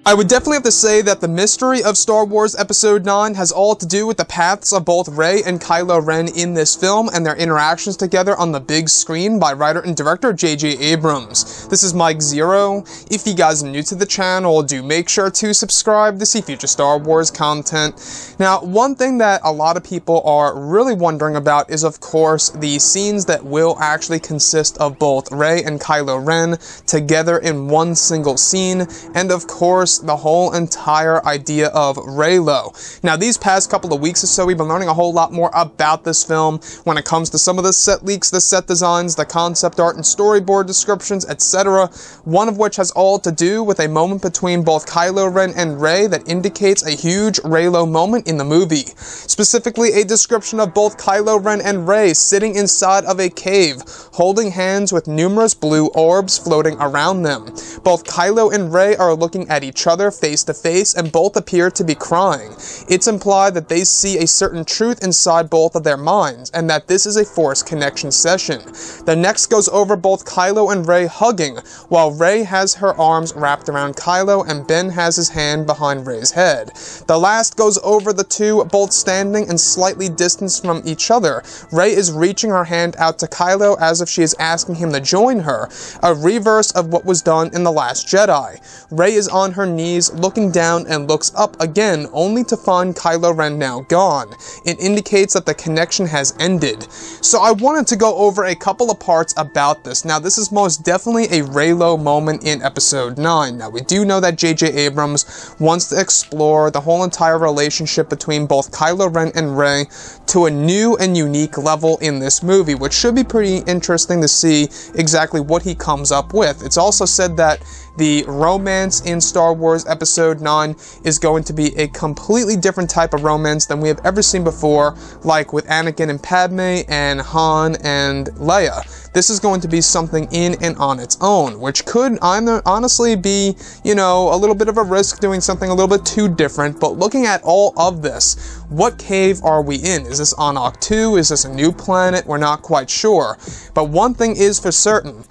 I would definitely have to say that the mystery of Star Wars Episode 9 has all to do with the paths of both Rey and Kylo Ren in this film and their interactions together on the big screen by writer and director J.J. Abrams. This is Mike Zero. If you guys are new to the channel, do make sure to subscribe to see future Star Wars content. Now, one thing that a lot of people are really wondering about is, of course, the scenes that will actually consist of both Rey and Kylo Ren together in one single scene, and of course, the whole entire idea of Reylo. Now, these past couple of weeks or so, we've been learning a whole lot more about this film when it comes to some of the set leaks, the set designs, the concept art and storyboard descriptions, etc. One of which has all to do with a moment between both Kylo Ren and Rey that indicates a huge Reylo moment in the movie. Specifically, a description of both Kylo Ren and Rey sitting inside of a cave, holding hands with numerous blue orbs floating around them. Both Kylo and Rey are looking at each other face to face, and both appear to be crying. It's implied that they see a certain truth inside both of their minds, and that this is a Force connection session. The next goes over both Kylo and Rey hugging, while Rey has her arms wrapped around Kylo and Ben has his hand behind Rey's head. The last goes over the two both standing and slightly distanced from each other. Rey is reaching her hand out to Kylo as if she is asking him to join her, a reverse of what was done in The Last Jedi. Rey is on her knees, looking down, and looks up again, only to find Kylo Ren now gone. It indicates that the connection has ended. So I wanted to go over a couple of parts about this. Now, this is most definitely a Reylo moment in Episode 9. Now, we do know that J.J. Abrams wants to explore the whole entire relationship between both Kylo Ren and Rey to a new and unique level in this movie, which should be pretty interesting to see exactly what he comes up with. It's also said that the romance in Star Wars Episode 9 is going to be a completely different type of romance than we have ever seen before, like with Anakin and Padme and Han and Leia. This is going to be something in and on its own, which could honestly be, you know, a little bit of a risk doing something a little bit too different. But looking at all of this, what cave are we in? Is this Anok 2? Is this a new planet? We're not quite sure. But one thing is for certain,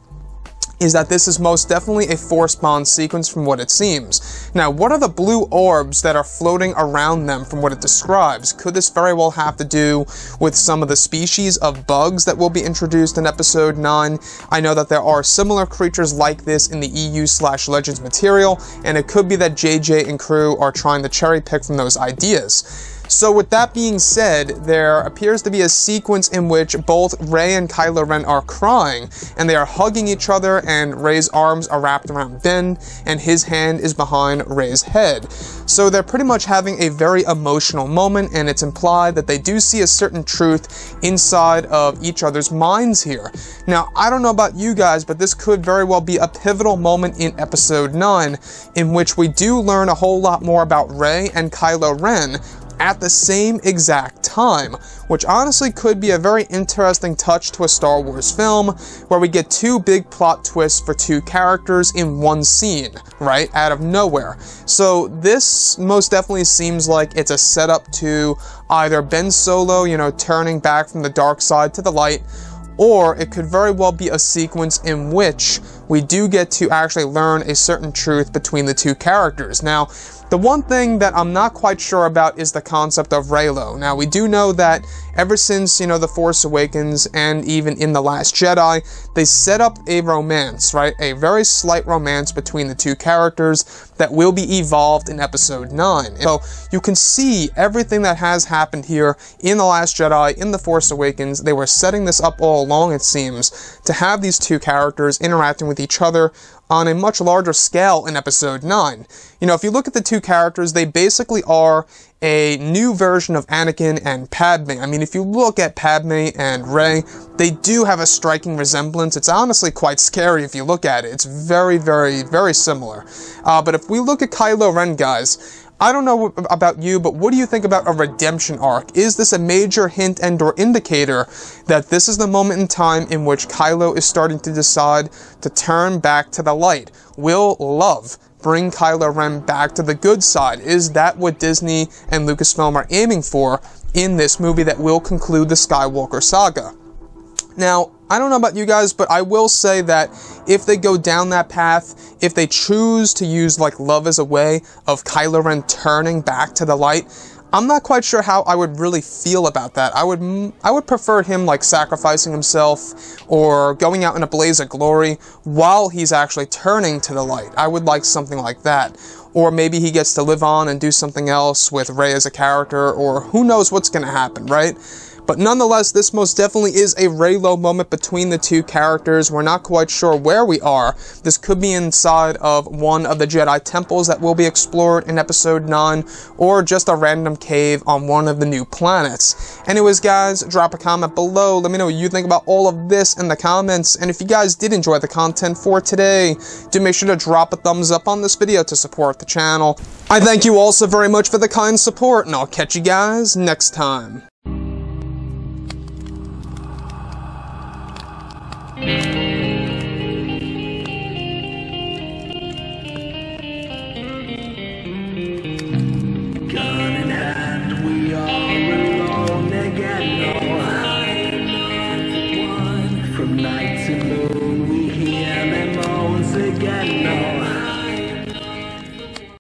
is that this is most definitely a Force-bound sequence from what it seems. Now, what are the blue orbs that are floating around them from what it describes? Could this very well have to do with some of the species of bugs that will be introduced in Episode 9? I know that there are similar creatures like this in the EU/Legends material, and it could be that JJ and crew are trying to cherry pick from those ideas. So with that being said, there appears to be a sequence in which both Rey and Kylo Ren are crying, and they are hugging each other, and Rey's arms are wrapped around Ben, and his hand is behind Rey's head. So they're pretty much having a very emotional moment, and it's implied that they do see a certain truth inside of each other's minds here. Now, I don't know about you guys, but this could very well be a pivotal moment in Episode 9, in which we do learn a whole lot more about Rey and Kylo Ren at the same exact time, which honestly could be a very interesting touch to a Star Wars film, where we get two big plot twists for two characters in one scene, right, out of nowhere. So this most definitely seems like it's a setup to either Ben Solo, you know, turning back from the dark side to the light, or it could very well be a sequence in which we do get to actually learn a certain truth between the two characters. Now, the one thing that I'm not quite sure about is the concept of Reylo. Now, we do know that ever since, you know, The Force Awakens and even in The Last Jedi, they set up a romance, right? A very slight romance between the two characters that will be evolved in Episode 9. So you can see everything that has happened here in The Last Jedi, in The Force Awakens. They were setting this up all along, it seems, to have these two characters interacting with each other on a much larger scale in Episode 9. You know, if you look at the two characters, they basically are a new version of Anakin and Padme. I mean, if you look at Padme and Rey, they do have a striking resemblance. It's honestly quite scary if you look at it. It's very, very, very similar. But if we look at Kylo Ren, guys, I don't know about you, but what do you think about a redemption arc? Is this a major hint and or indicator that this is the moment in time in which Kylo is starting to decide to turn back to the light? Will love bring Kylo Ren back to the good side? Is that what Disney and Lucasfilm are aiming for in this movie that will conclude the Skywalker saga? Now, I don't know about you guys, but I will say that if they go down that path, if they choose to use like love as a way of Kylo Ren turning back to the light, I'm not quite sure how I would really feel about that. I would prefer him like sacrificing himself or going out in a blaze of glory while he's actually turning to the light. I would like something like that. Or maybe he gets to live on and do something else with Rey as a character, or who knows what's going to happen, right? But nonetheless, this most definitely is a Reylo moment between the two characters. We're not quite sure where we are. This could be inside of one of the Jedi temples that will be explored in Episode 9, or just a random cave on one of the new planets. Anyways, guys, drop a comment below. Let me know what you think about all of this in the comments. And if you guys did enjoy the content for today, do make sure to drop a thumbs up on this video to support the channel. I thank you all so very much for the kind support, and I'll catch you guys next time. From night